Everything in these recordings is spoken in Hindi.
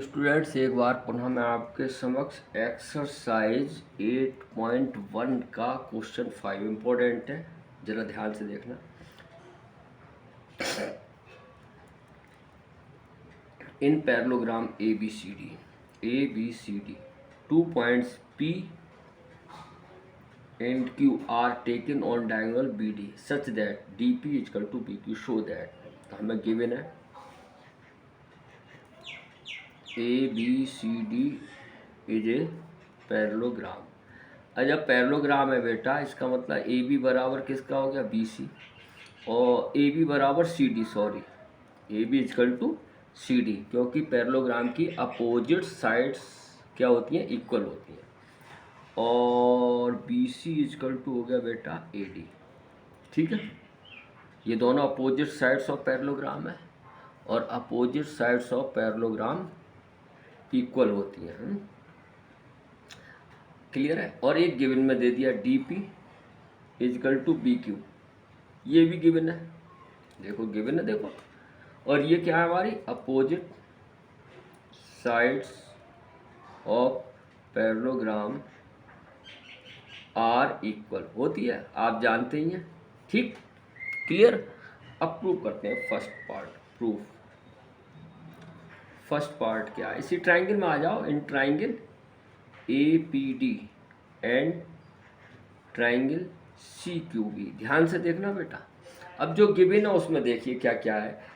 स्टूडेंट्स, एक बार पुनः मैं आपके समक्ष एक्सरसाइज 8.1 का क्वेश्चन 5 इम्पोर्टेंट है, जरा ध्यान से देखना। In parallelogram A B C D 2 points P and Q are taken on diagonal BD such that DP is equal to BQ. Show that। तो हमें गिवन है ABCD इज ए पैरेललोग्राम। जब पैरेललोग्राम है बेटा, इसका मतलब AB बराबर किसका हो गया, BC, और AB बराबर CD, sorry AB equal to CD, क्योंकि पैरेललोग्राम की अपोजिट साइड्स क्या होती हैं, इक्वल होती हैं, और BC इक्वल टू हो गया बेटा AD। ठीक है, ये दोनों अपोजिट साइड्स ऑफ पैरेललोग्राम है और opposite sides of parallelogram equal होती हैं। क्लियर है। और एक गिवन में दे दिया DP इक्वल टू BQ, ये भी गिवन है, देखो गिवन है, देखो। और ये क्या है, हमारी opposite sides of parallelogram are equal होती है, आप जानते ही हैं। ठीक, क्लियर। अब प्रूव करते हैं first part. Proof first part क्या है, इसी ट्राइंगल में आ जाओ। In triangle APD and triangle CQB, ध्यान से देखना बेटा। अब जो गिवन है उसमें देखिए क्या क्या है।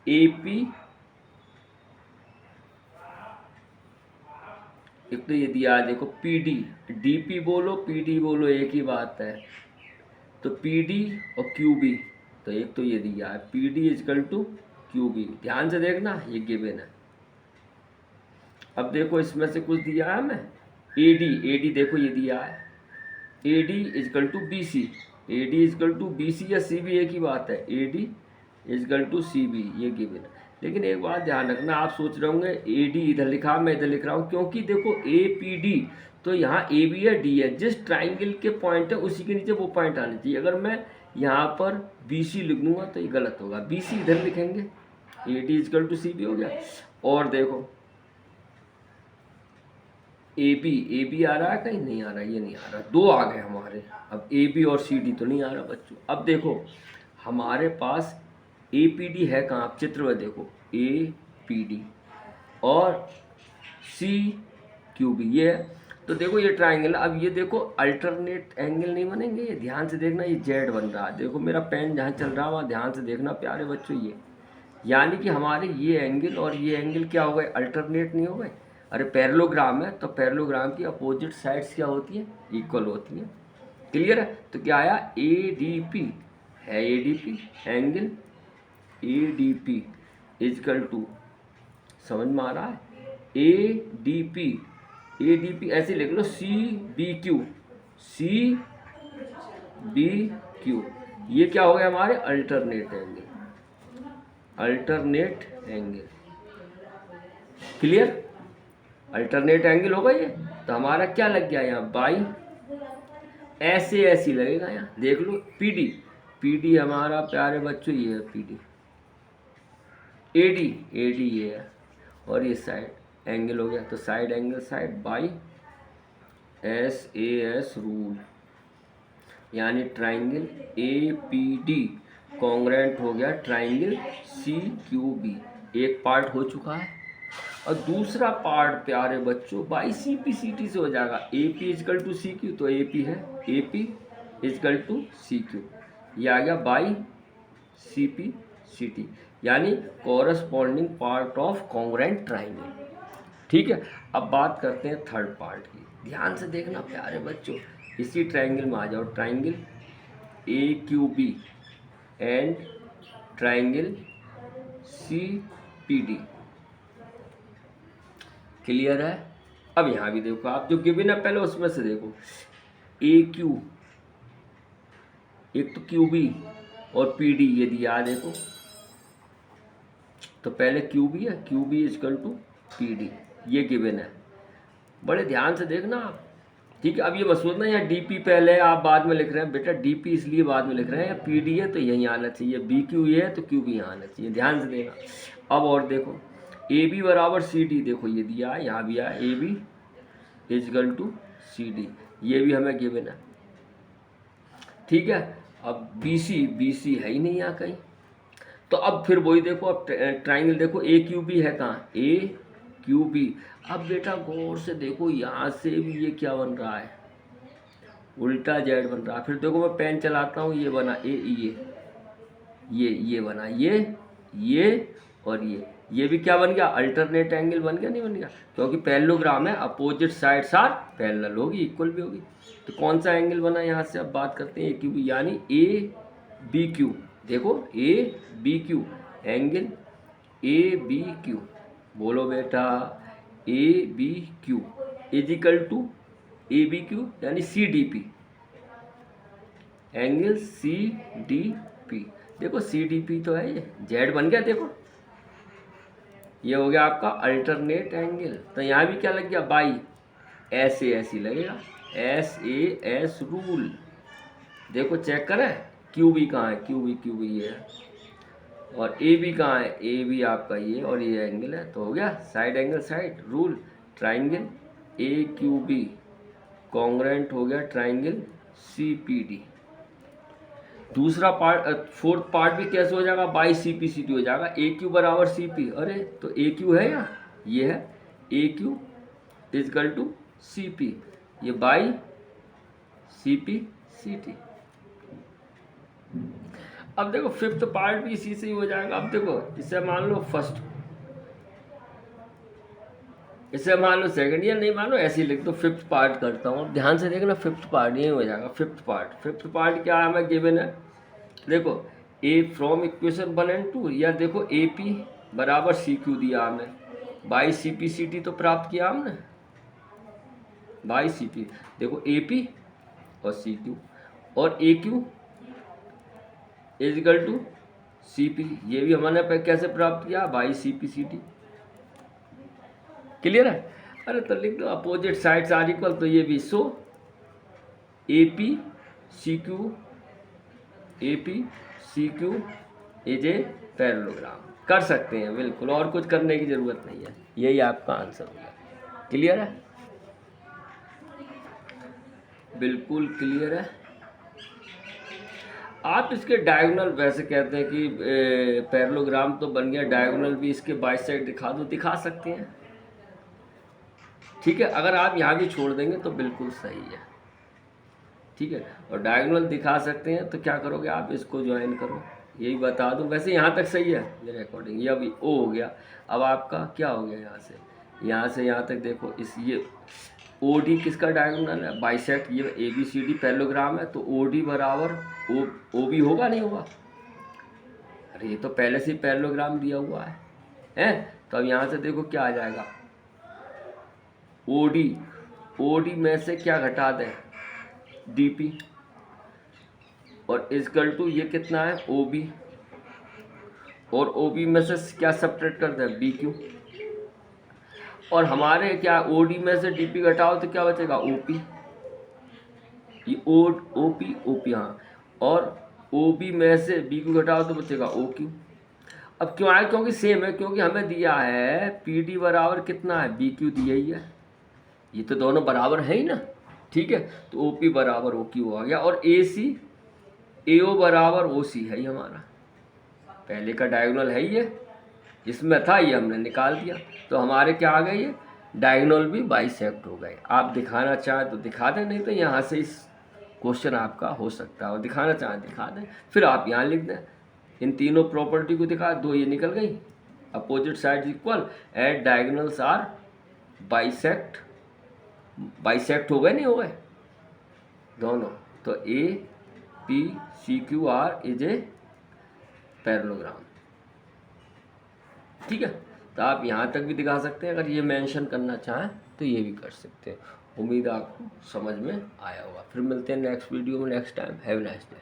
AP, एक तो ये दिया है, देखो PD, DP बोलो PD बोलो एक ही बात है, तो PD और QB, तो एक तो ये दिया है PD इक्वल टू QB, ध्यान से देखना, ये गिवन है। अब देखो इसमें से कुछ दिया है हमें, AD देखो ये दिया है AD equal to BC, AD equal to BC या CB एक ही बात है, AD इक्वल टू CB, ये गिवन है। लेकिन एक बात ध्यान रखना, आप सोच रहे होंगे AD इधर लिखा, मैं इधर लिख रहा हूँ, क्योंकि देखो APD तो यहाँ AB या D है, जिस ट्राइंगल के पॉइंट है उसी के नीचे वो पॉइंट आना चाहिए। अगर मैं यहाँ पर BC लिख दूंगा तो ये गलत होगा, BC इधर लिखेंगे, AD इक्वल टू CB हो गया। और देखो AB आ रहा है, कहीं नहीं आ रहा, ये नहीं आ रहा, दो आ गए हमारे। अब AB और CD तो नहीं आ रहा बच्चों। अब देखो हमारे पास APD है कहाँ, आप चित्र में देखो, APD और CQB ये है। तो देखो ये ट्राइंगल, अब ये देखो अल्टरनेट एंगल नहीं बनेंगे, ये ध्यान से देखना, ये Z बन रहा है। देखो मेरा पेन जहाँ चल रहा है वहाँ ध्यान से देखना प्यारे बच्चों, ये यानी कि हमारे ये एंगल और ये एंगल क्या हो गए, अल्टरनेट नहीं हो गए। अरे पैरेललोग्राम है तो पैरेललोग्राम की अपोजिट साइड्स क्या होती हैं, इक्वल होती हैं। क्लियर है। तो क्या आया, ADP है, ADP angle ADP equal to, समझ में आ रहा है, ADP ऐसे लिख लो, CBQ, ये क्या हो गया हमारे, alternate angle. Clear, alternate angle होगा ये। तो हमारा क्या लग गया यहाँ, बाई, ऐसे लगेगा यहाँ, देख लो PD हमारा प्यारे बच्चों ये है PD, AD ये है, और ये साइड एंगल हो गया, तो side angle side by SAS rule, यानी ट्राइंगल APD कॉन्ग्रेंट हो गया ट्राइंगल CQB। एक पार्ट हो चुका है, और दूसरा पार्ट प्यारे बच्चों बाई CPCT से हो जाएगा। AP इक्वल टू CQ, तो AP है, AP इक्वल टू CQ, ये आ गया बाई CPCT, यानी corresponding part of congruent triangle. ठीक है। अब बात करते हैं थर्ड पार्ट की, ध्यान से देखना प्यारे बच्चों। इसी ट्राइंगल में आ जाओ, triangle AQB and triangle CPD। Clear है। अब यहाँ भी देखो, आप जो गिवन है पहले उसमें से देखो, AQ, एक तो QB और PD ये दिया है, देखो तो पहले QB है, QB इक्वल टू PD, ये गिवन है, बड़े ध्यान से देखना आप। ठीक है। अब ये मत सोचना यहाँ DP पहले है आप बाद में लिख रहे हैं, बेटा DP इसलिए बाद में लिख रहे हैं, PD है तो यहीं आना चाहिए, BQ ये है तो QB यहाँ आना चाहिए, ध्यान से देना। अब और देखो, ए बी बराबर सी डी, देखो ये दिया है, यहाँ भी आया A B is equal to C D, ये भी हमें गिवन है। ठीक है, अब बी सी है ही नहीं यहाँ कहीं, तो अब फिर वही देखो, अब ट्राइंगल देखो ए क्यू बी है कहाँ, ए क्यू बी। अब बेटा गौर से देखो, यहाँ से भी ये क्या बन रहा है, उल्टा जेड बन रहा है। फिर देखो मैं पेन चलाता हूँ, ये बना ए, ये बना ये और ये भी क्या बन गया, अल्टरनेट एंगल बन गया, नहीं बन गया, क्योंकि पैरेललोग्राम है, अपोजिट साइड्स आर पैरेलल होगी, इक्वल भी होगी। तो कौन सा एंगल बना यहाँ से, अब बात करते हैं ए क्यू बी, यानी ए बी क्यू। देखो A B Q, angle A B Q, बोलो बेटा A B Q is equal to A B Q, यानी C D P, angle C D P. देखो सी डी पी तो है, ये जेड बन गया, देखो ये हो गया आपका अल्टरनेट एंगल। तो यहाँ भी क्या लग गया, बाई एस ए एस ही लगेगा, एस ए एस रूल। देखो चेक करें, क्यू बी कहाँ है, क्यू बी ये है, और ए बी कहाँ है, ए बी आपका ये, और ये एंगल है, तो हो गया side angle side rule, triangle A Q B congruent हो गया ट्राइंगल सी पी डी। दूसरा पार्ट, फोर्थ पार्ट भी कैसे हो जाएगा, by C P C D हो जाएगा, ए क्यू बराबर सी पी। अरे तो ए क्यू है या ये है, A Q is equal to C P, ये by C P C T. अब देखो फिफ्थ पार्ट भी इसी से ही हो जाएगा। अब देखो इसे मान लो फर्स्ट, इसे मान लो सेकंड, या नहीं मान लो ऐसे ही लिख दो, फिफ्थ पार्ट करता हूँ, ध्यान से देखना, फिफ्थ पार्ट ये हो जाएगा। फिफ्थ पार्ट क्या है, हमें गिवन है, देखो ए फ्रॉम इक्वेशन 1 और 2, या देखो ए पी बराबर सी क्यू दिया हमने, by C P C T तो प्राप्त किया हमने, बाई सी पी, देखो ए पी और सी क्यू, और A Q is equal to C P, ये भी हमने कैसे प्राप्त किया, by C P C T. Clear है, अरे तो लिख दो अपोजिट साइड्स आर इक्वल, तो ये भी, so A P C Q, A P C Q is a parallelogram, कर सकते हैं बिल्कुल, और कुछ करने की ज़रूरत नहीं है, यही आपका आंसर होगा। क्लियर है, बिल्कुल क्लियर है। आप इसके डायगोनल, वैसे कहते हैं कि पैरेललोग्राम तो बन गया, डायगोनल भी इसके बाइसेक्ट दिखा दो, दिखा सकते हैं। ठीक है, अगर आप यहाँ भी छोड़ देंगे तो बिल्कुल सही है, ठीक है, और डायगोनल दिखा सकते हैं, तो क्या करोगे आप, इसको ज्वाइन करो, यही बता दूं, वैसे यहाँ तक सही है मेरे अकॉर्डिंग, ये अभी ओ हो गया। अब आपका क्या हो गया, यहाँ से यहाँ तक देखो, इस ये ओ डी किसका डायगोनल है, बाइसेक्ट, ये A B C D parallelogram है, तो ओ डी बराबर ओ बी होगा, नहीं होगा, अरे ये तो पहले से ही पैरेललोग्राम दिया हुआ है। तो अब यहाँ से देखो क्या आ जाएगा, ओ डी में से क्या घटा दें, डी पी, और इजकल टू ये कितना है, ओ बी, और ओ बी में से क्या सब्ट्रैक्ट कर दें, बी क्यू, और हमारे क्या ओ डी में से डी पी घटाओ तो क्या बचेगा, ओ पी, ये ओ पी हाँ, और ओ बी में से बी क्यू घटाओ तो बचेगा ओ क्यू। अब क्यों आया, क्योंकि सेम है, क्योंकि हमें दिया है पी डी बराबर कितना है, बी क्यू दिया ही है, ये तो दोनों बराबर है ही ना, ठीक है, तो ओ पी बराबर ओ क्यू आ गया, और ए सी ए ओ बराबर ओ सी है ही हमारा, पहले का डायगोनल है ही है, इसमें था ये हमने निकाल दिया, तो हमारे क्या आ गए, ये डायगोनल भी बाइसेक्ट हो गए। आप दिखाना चाहें तो दिखा दें, नहीं तो यहाँ से इस क्वेश्चन आपका हो सकता है, और दिखाना चाहें दिखा दें, फिर आप यहाँ लिख दें, इन तीनों प्रॉपर्टी को दिखा दो, ये निकल गई, opposite side equal at diagonals are bisect हो गए, नहीं हो गए दोनों, तो A P C Q are is a parallelogram. ठीक है, तो आप यहाँ तक भी दिखा सकते हैं, अगर ये मेंशन करना चाहें तो ये भी कर सकते हैं। उम्मीद आपको समझ में आया होगा। फिर मिलते हैं नेक्स्ट वीडियो में next time. Have a nice day.